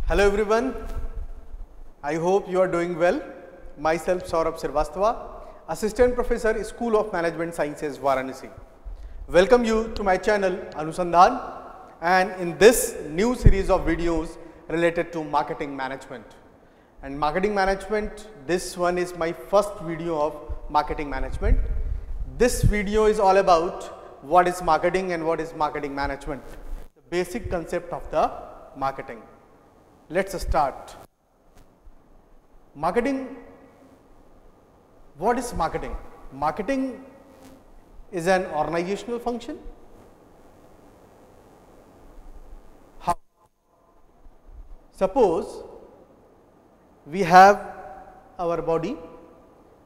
Hello everyone, I hope you are doing well. Myself Saurabh Srivastava, Assistant Professor, School of Management Sciences, Varanasi. Welcome you to my channel Anusandhan, and in this new series of videos related to marketing management. And marketing management, this one is my first video of marketing management. This video is all about what is marketing and what is marketing management, the basic concept of the marketing. Let's start. Marketing. What is marketing? Marketing is an organizational function. How? Suppose we have our body.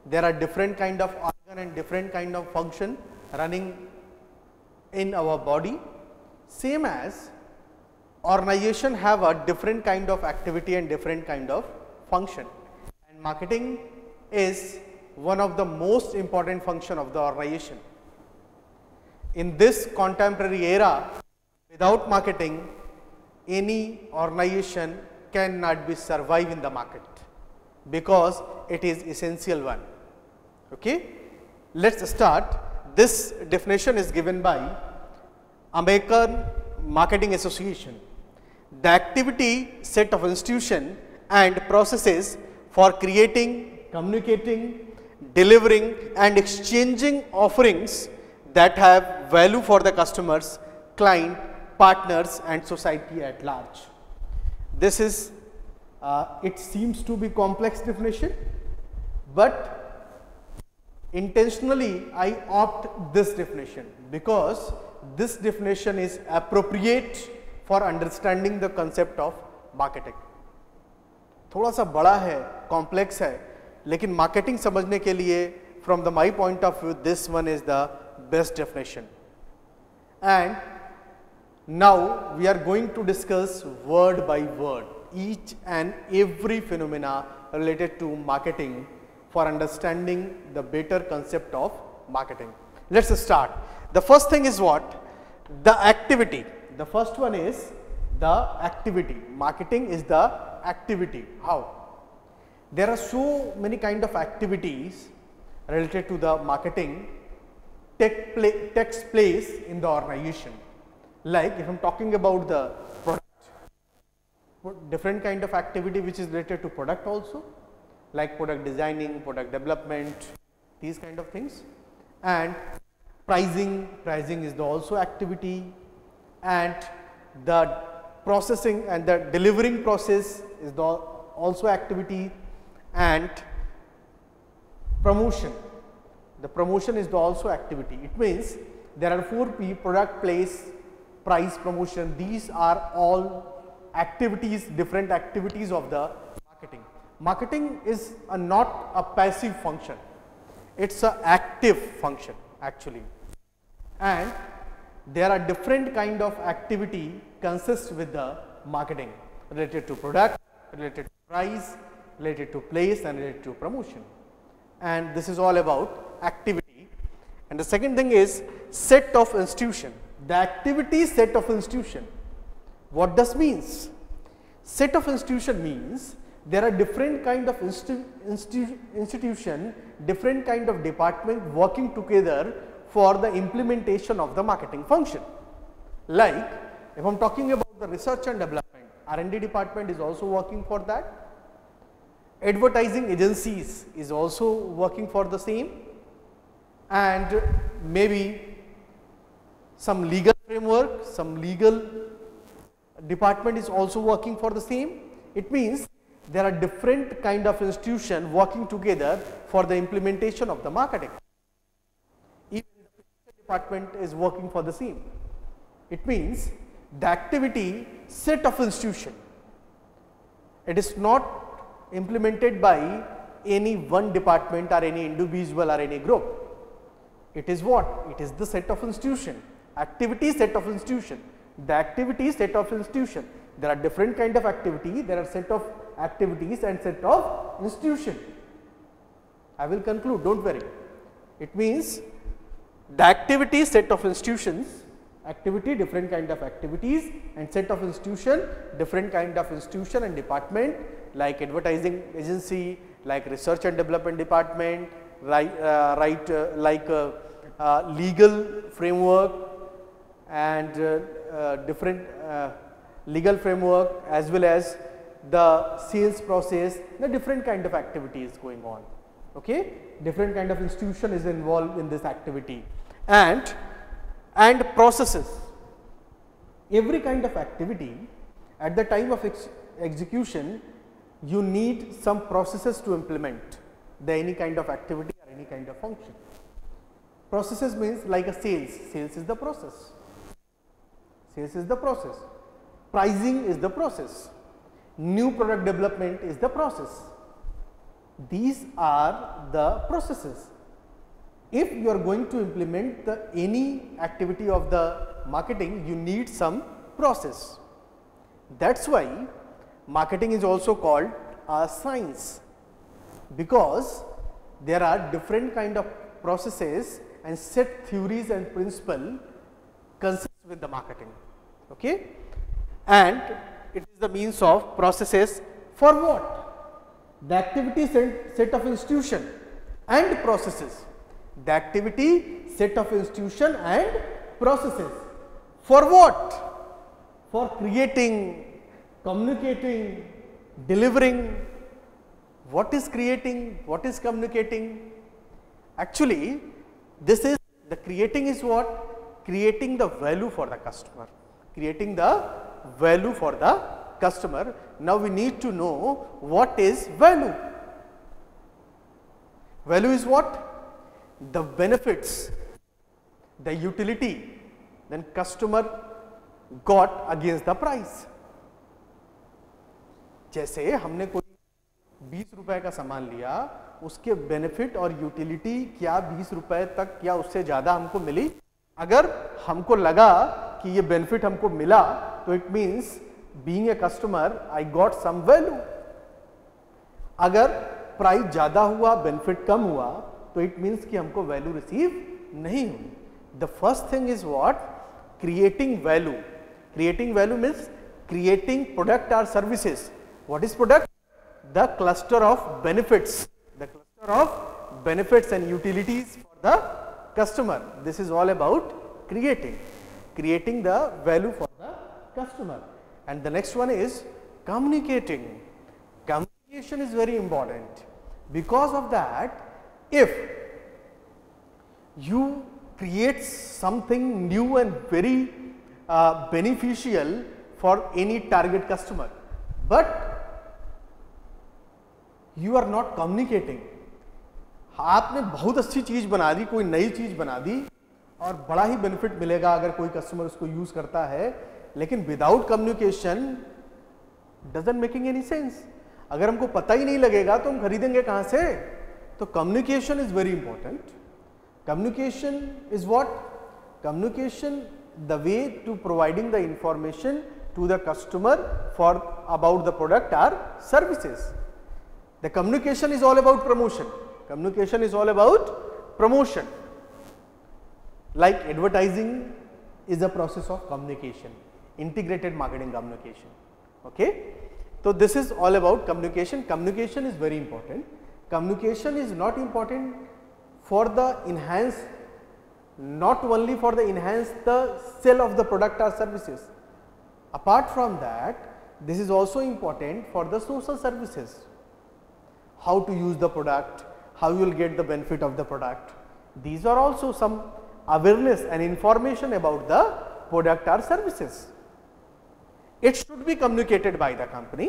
There are different kind of organ and different kind of function running in our body. Same as organization have a different kind of activity and different kind of function, and marketing is one of the most important function of the organization. In this contemporary era, without marketing, any organization cannot be survive in the market because it is essential one. Okay, let's start. This definition is given by American Marketing Association. The activity set of institution and processes for creating, communicating, delivering and exchanging offerings that have value for the customers, client, partners and society at large. This is, it seems to be complex definition, but intentionally I opt this definition because this definition is appropriate for understanding the concept of marketing. थोड़ा सा बड़ा है, complex है, लेकिन marketing समझने के लिए from the my point of view this one is the best definition. And now we are going to discuss word by word each and every phenomena related to marketing for understanding the better concept of marketing. Let's start. The first thing is what? The activity. The first one is the activity. Marketing is the activity. How? There are so many kind of activities related to the marketing takes place in the organization. Like if I am talking about the product, different kind of activity which is related to product also, like product designing, product development, these kind of things, and pricing is the also activity, and the processing and the delivering process is the also activity, and promotion. The promotion is the also activity. It means there are 4 P: product, place, price, promotion. These are all activities, different activities of the marketing. Marketing is not a passive function. It's an active function actually. And there are different kind of activity consist with the marketing related to product, related to price, related to place and related to promotion. And this is all about activity. And the second thing is set of institution. The activity set of institution. What does means? Set of institution means there are different kind of institution, different kind of department working together for the implementation of the marketing function. Like if I am talking about the research and development, R&D department is also working for that. Advertising agencies is also working for the same, and maybe some legal framework, some legal department is also working for the same. It means there are different kind of institution working together for the implementation of the marketing. Even the department is working for the same. It means the activity set of institution. It is not implemented by any one department or any individual or any group. It is what? It is the set of institution. Activity set of institution. The activity set of institution. There are different kind of activity. There are set of activities and set of institution. I will conclude, don't worry. It means the activity set of institutions activity, different kind of activities, and set of institution, different kind of institution and department like advertising agency, like research and development department, legal framework and different legal framework, as well as the sales process, the different kind of activity is going on. Okay, different kind of institution is involved in this activity, and processes. Every kind of activity at the time of execution, you need some processes to implement any kind of activity or any kind of function. Processes means like a sales is the process, pricing is the process, new product development is the process. These are the processes. If you are going to implement any activity of the marketing, you need some process. That's why marketing is also called a science, because there are different kind of processes and set theories and principle consist with the marketing. Okay? And it is the means of processes for what? The activity set of institution and processes. The activity set of institution and processes. For what? For creating, communicating, delivering. What is creating? What is communicating? Actually, this is the creating is what? Creating the value for the customer. Creating the value for the customer. Now we need to know what is value. Value is what? The benefits, the utility, then customer got against the price. जैसे हमने कोई 20 रुपए का सामान लिया, उसके benefit और utility क्या 20 रुपए तक या उससे ज्यादा हमको मिली? अगर हमको लगा कि ये बेनिफिट हमको मिला, तो it means being a customer I got some value. अगर प्राइस ज्यादा हुआ, बेनिफिट कम हुआ, तो इट मीन्स कि हमको वैल्यू रिसीव नहीं हुई. The first thing is what? Creating value. Creating value means creating product और services. What is product? The cluster of benefits, the cluster of benefits and utilities for the customer. This is all about creating the value for the customer. And the next one is communicating. Communication is very important. Because of that, if you create something new and very beneficial for any target customer, but you are not communicating. आपने बहुत अच्छी चीज बना दी, कोई नई चीज बना दी और बड़ा ही बेनिफिट मिलेगा अगर कोई कस्टमर उसको यूज करता है, लेकिन without communication doesn't making any sense. अगर हमको पता ही नहीं लगेगा तो हम खरीदेंगे कहां से? तो communication is very important. Communication is what? Communication the way to providing the information to the customer for about the product or services. The communication is all about promotion. Communication is all about promotion. Like advertising is a process of communication, integrated marketing communication. Okay? So this is all about communication. Communication is very important. Communication is not important for the enhance, not only for the enhance the sale of the product or services. Apart from that, this is also important for the social services. How to use the product, how you will get the benefit of the product. These are also some awareness and information about the product or services. It should be communicated by the company.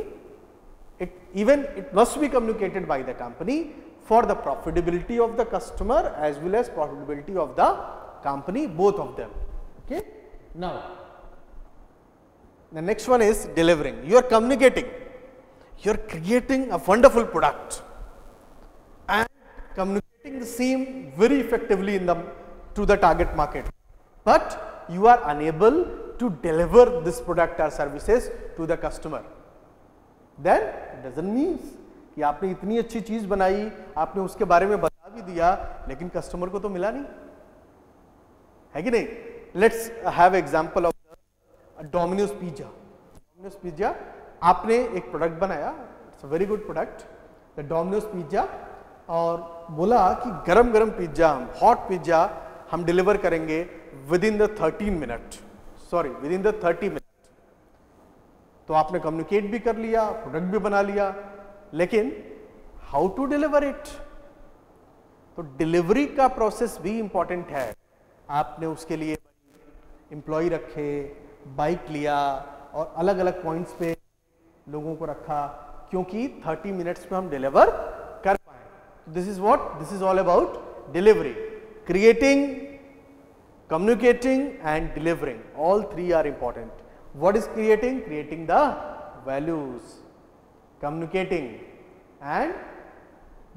It must be communicated by the company for the profitability of the customer as well as profitability of the company, both of them. Okay? Now, the next one is delivering. You are communicating. You are creating a wonderful product and communicating the same very effectively to the target market, but you are unable to deliver this product or services to the customer. Then it doesn't mean कि आपने इतनी अच्छी चीज बनाई, आपने उसके बारे में बता भी दिया, लेकिन कस्टमर को तो मिला नहीं, है कि नहीं? let's have example of Domino's Pizza. Domino's Pizza, आपने एक प्रोडक्ट बनाया, it's a very good product, the Domino's pizza, और बोला कि गरम गरम पिज्जा, हम हॉट पिज्जा हम डिलीवर करेंगे with in the 30 minute, sorry with in the 30 minute. तो आपने कम्युनिकेट भी कर लिया, प्रोडक्ट भी बना लिया, लेकिन हाउ टू डिलीवर इट? तो डिलीवरी का प्रोसेस भी इंपॉर्टेंट है। आपने उसके लिए एम्प्लॉय रखे, बाइक लिया और अलग अलग पॉइंट्स पे लोगों को रखा, क्योंकि 30 मिनट्स में हम डिलीवर कर पाए। This is what, this is all about delivery, creating, communicating and delivering, all three are important. What is creating? Creating the values, communicating and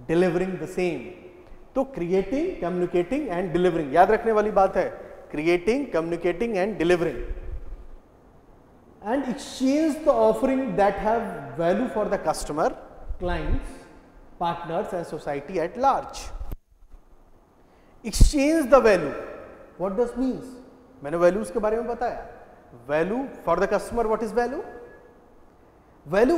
delivering the same. तो creating, communicating and delivering, याद रखने वाली बात है, creating, communicating and delivering, and exchange the offering that have value for the customer, clients, partners and society at large. Exchange the value. What does means? मैंने values के बारे में बताया। Value for the customer, what is value? Value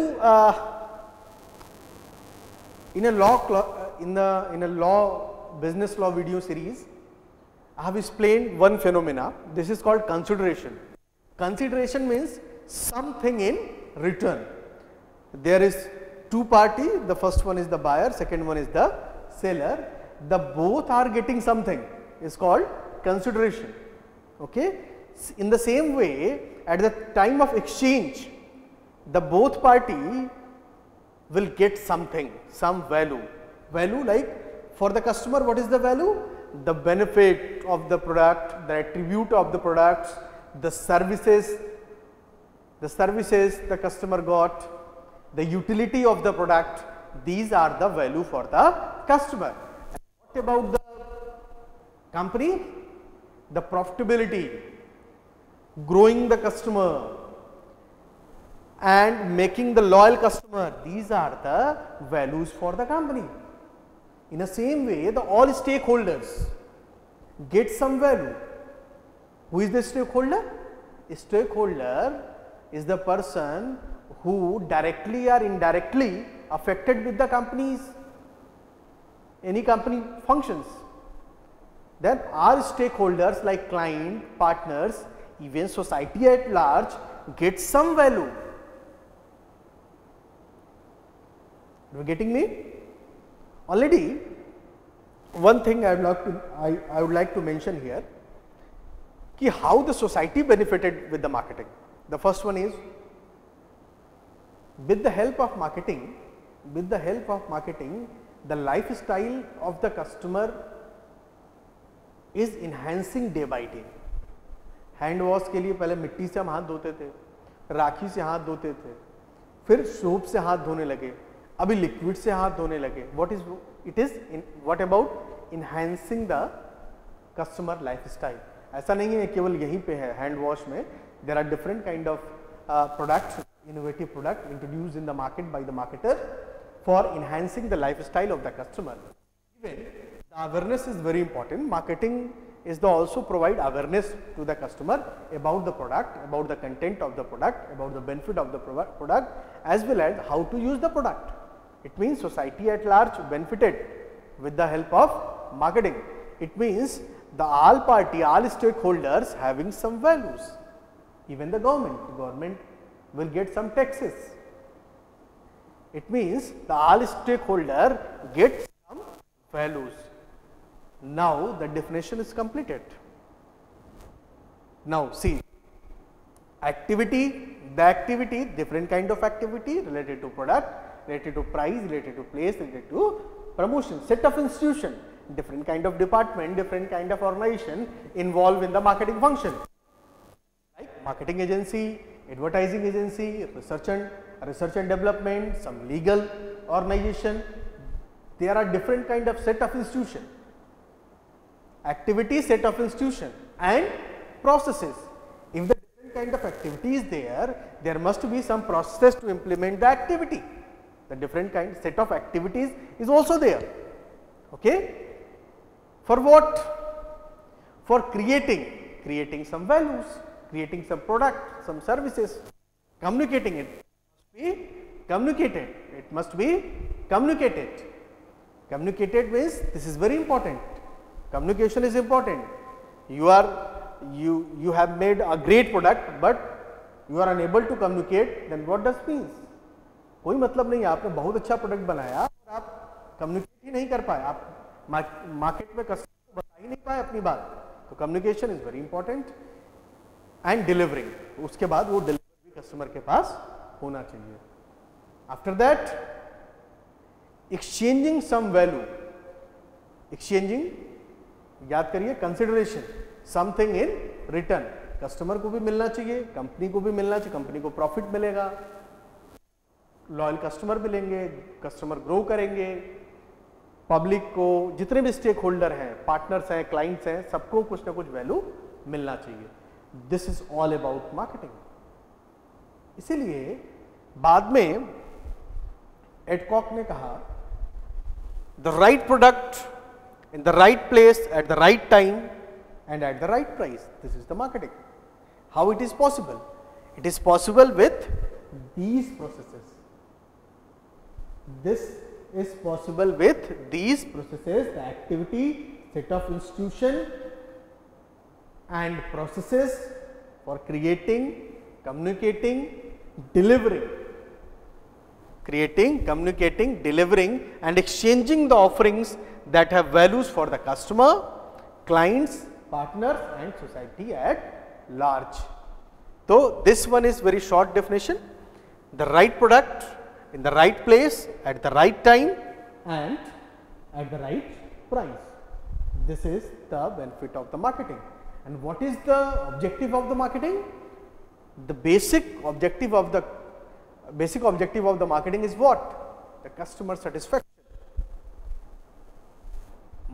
in a law business law video series, I have explained one phenomena. This is called consideration. Consideration means something in return. There is two party. The first one is the buyer, second one is the seller. The both are getting something. Is called consideration. Okay. In the same way, at the time of exchange, the both party will get something, some value. Value like for the customer, what is the value? The benefit of the product, the attribute of the products, the services the customer got, the utility of the product. These are the value for the customer. And what about the company? The profitability, growing the customer and making the loyal customer. These are the values for the company. In the same way, the all stakeholders get some value. Who is the stakeholder? A stakeholder is the person who directly or indirectly affected with the company's any company functions. Then our stakeholders like client, partners, even society at large get some value. You are getting me? Already one thing I would like to mention here, ki how the society benefited with the marketing. The first one is with the help of marketing, the lifestyle of the customer is enhancing day by day. Hand wash के लिए पहले मिट्टी से हम हाथ धोते थे, राखी से हाथ धोते थे, फिर सोप से हाथ धोने लगे, अभी लिक्विड से हाथ धोने लगे. What is it is what about enhancing the customer lifestyle. ऐसा नहीं है केवल यहीं पे है हैंड वॉश में. There are different kind of products, innovative product introduced in the market by the marketer for enhancing the lifestyle of the customer. Even the awareness is very important. Marketing is the also provide awareness to the customer about the product, about the content of the product, about the benefit of the product, as well as how to use the product. It means society at large benefited with the help of marketing. It means the all party, all stakeholders having some values. Even the government will get some taxes. It means the all stakeholder get some values. Now the definition is completed. Now see, activity, the activity, different kind of activity related to product, related to price, related to place, related to promotion. Set of institution, different kind of department, different kind of organization involved in the marketing function, like marketing agency, advertising agency, research and development, some legal organization. There are different kind of set of institution, activity, set of institution and processes. If the different kind of activity is there must be some process to implement the activity. The different kind set of activities is also there. Okay. For what? For creating creating some values, creating some product, some services, communicating it must be communicated. It must be communicated. Communicated means this is very important. Communication is important. You have made a great product, but you are unable to communicate. Then what does means? कोई मतलब नहीं, आपने बहुत अच्छा product बनाया और आप communicate ही नहीं कर पाए, आप मार्केट में कस्टमर को बता ही नहीं पाए अपनी बात. तो communication is very important and delivering, उसके बाद वो डिलीवरी भी कस्टमर के पास होना चाहिए. After that exchanging some value, exchanging याद करिए consideration, something in return. Customer को भी मिलना चाहिए, कंपनी को भी मिलना चाहिए, कंपनी को प्रॉफिट मिलेगा, लॉयल कस्टमर मिलेंगे, कस्टमर ग्रो करेंगे, पब्लिक को, जितने भी स्टेक होल्डर हैं, पार्टनर्स हैं, क्लाइंट्स हैं, सबको कुछ ना कुछ वैल्यू मिलना चाहिए. This is all about marketing. इसीलिए बाद में एडकॉक ने कहा the right product in the right place at the right time and at the right price, this is the marketing. How it is possible? It is possible with these processes. This is possible with these processes, the activity, set of institution and processes for creating, communicating, delivering, creating, communicating, delivering and exchanging the offerings that have values for the customer, clients, partners and society at large. So this one is very short definition. The right product in the right place at the right time and at the right price. This is the benefit of the marketing. And what is the objective of the marketing? The basic objective of the marketing is what? The customer satisfaction.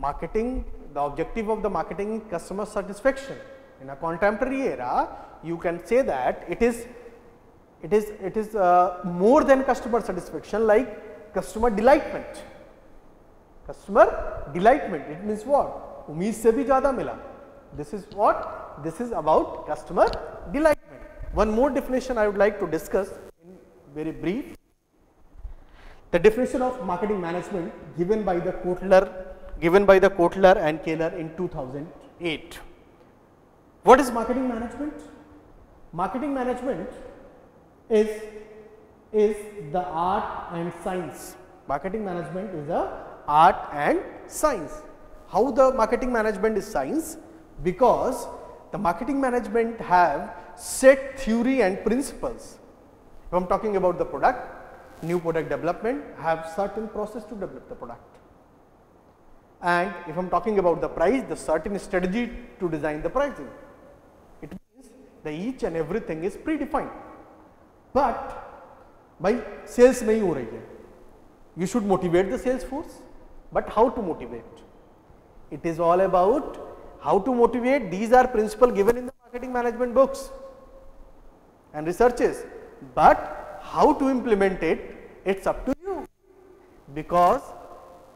Marketing, the objective of the marketing is customer satisfaction. In a contemporary era, you can say that it is more than customer satisfaction, like customer delightment. Customer delightment, it means what? उम्मीद से भी ज़्यादा मिला. This is what? This is about customer delightment. One more definition I would like to discuss in very brief. The definition of marketing management given by the Kotler and Keller in 2008. What is marketing management? Marketing management is the art and science. Marketing management is the art and science. How the marketing management is science? Because the marketing management have set theory and principles. If I am talking about the product, new product development, have certain process to develop the product. And if I am talking about the price, the certain strategy to design the pricing. It means the each and everything is predefined. But by sales नहीं हो रही है. You should motivate the sales force, but how to motivate? It is all about how to motivate. These are principles given in the marketing management books and researches, but how to implement it, it's up to you, because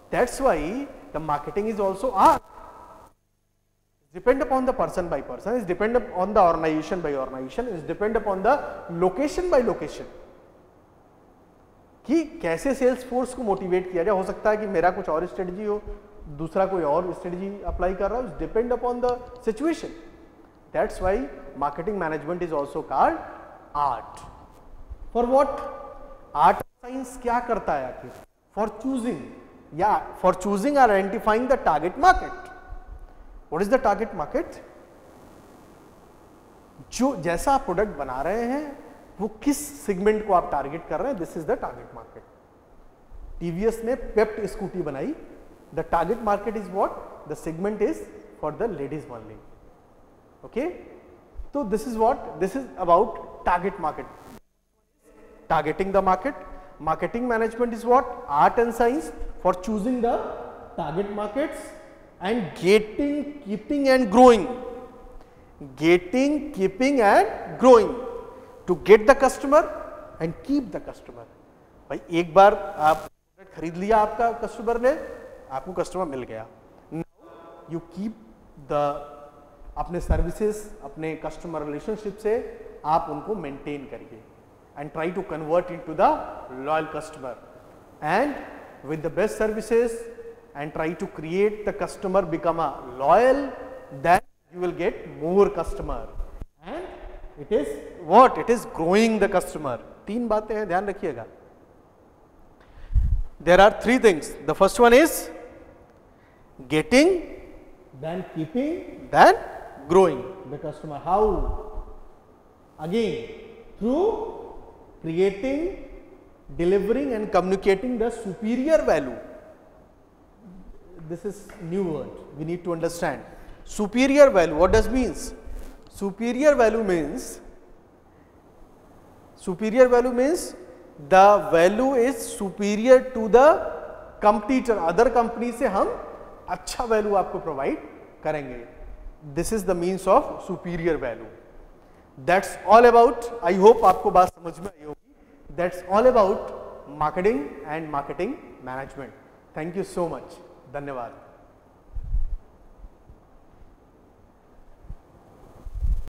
that's why the marketing is also art. It depends upon the person by person, it depends upon the organization by organization, it depends upon the location by location कि कैसे sales force को motivate किया जाए. हो सकता है कि मेरा कुछ और स्ट्रेटजी हो, दूसरा कोई और स्ट्रेटजी अप्लाई कर रहा हो. Depend upon the situation. That's why marketing management is also called art. For what? Art science क्या करता है आखिर? For choosing identifying the target market. What is the target market? जो जैसा आप प्रोडक्ट बना रहे हैं वो किस सेगमेंट को आप टारगेट कर रहे हैं, this is the target market. TVS ने पेप्ट स्कूटी बनाई. The target market is what? The segment is for the ladies only. Okay, तो this is what? This is about target market. Targeting the market. Marketing management is what? Art and science for choosing the target markets and getting, keeping and growing. Getting, keeping and growing to get the customer and keep the customer. भाई एक बार आप खरीद लिया, आपका customer ने, आपको customer मिल गया. Now you keep the अपने सर्विसेज, अपने कस्टमर रिलेशनशिप से आप उनको मेंटेन करिए and try to convert into the loyal customer and with the best services and try to create the customer become a loyal, then you will get more customer and it is what? It is growing the customer. 3 बातें हैं, ध्यान रखिएगा. There are 3 things. The first one is getting, then keeping, then growing the customer. How? Again, through creating, delivering and communicating the superior value. This is new word we need to understand. Superior value, what does means? Superior value means the value is superior to the competitor. Other company से हम अच्छा value आपको provide करेंगे. This is the means of superior value. That's all about. I hope आपको बात समझ में आई होगी. That's all about marketing and marketing management. Thank you so much. धन्यवाद.